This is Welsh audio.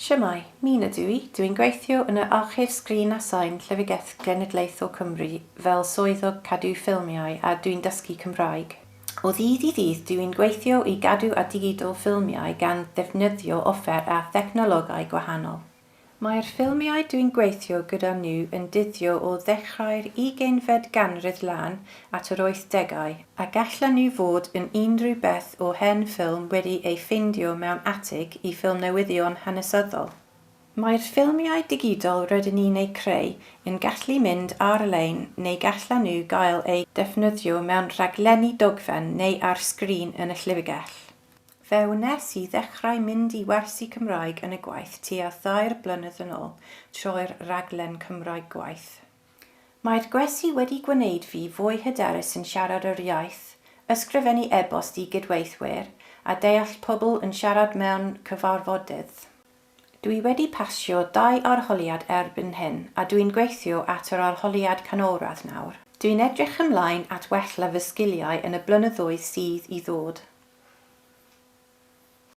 Siamai, Mina dwi'n gweithio yn y archif sgrin a sain Llyfrgell Genedlaethol Cymru fel swyddog cadw ffilmiau a dwi'n dysgu Cymraeg. O ddydd i ddydd dwi'n gweithio i gadw a digidol ffilmiau gan ddefnyddio offer a thechnologau gwahanol. Mae'r ffilmiau dwi'n gweithio gyda nhw yn dyddio o ddechrau'r 20fed ganrif lan at yr 80au a gallan nhw fod yn unrhyw beth o hen ffilm wedi ei ffeindio mewn atig i ffilm newyddion hanesyddol. Mae'r ffilmiau digidol rydyn ni'n ei creu yn gallu mynd ar-lein neu gallan nhw gael eu defnyddio mewn rhaglenni dogfen neu ar sgrin yn y llyfrgell. Fe wnes i ddechrau mynd i wersi Cymraeg yn y gwaith tua 2 blynedd yn ôl trwy'r raglen Cymraeg gwaith. Mae'r gwesi wedi gwneud fi fwy hyderus yn siarad yr iaith, ysgrifennu e-bost i gydweithwyr a deall pobl yn siarad mewn cyfarfodydd. Dwi wedi pasio 2 arholiad erbyn hyn a dwi'n gweithio at yr arholiad canolradd nawr. Dwi'n edrych ymlaen at wella fy sgiliau yn y blynyddoedd sydd i ddod.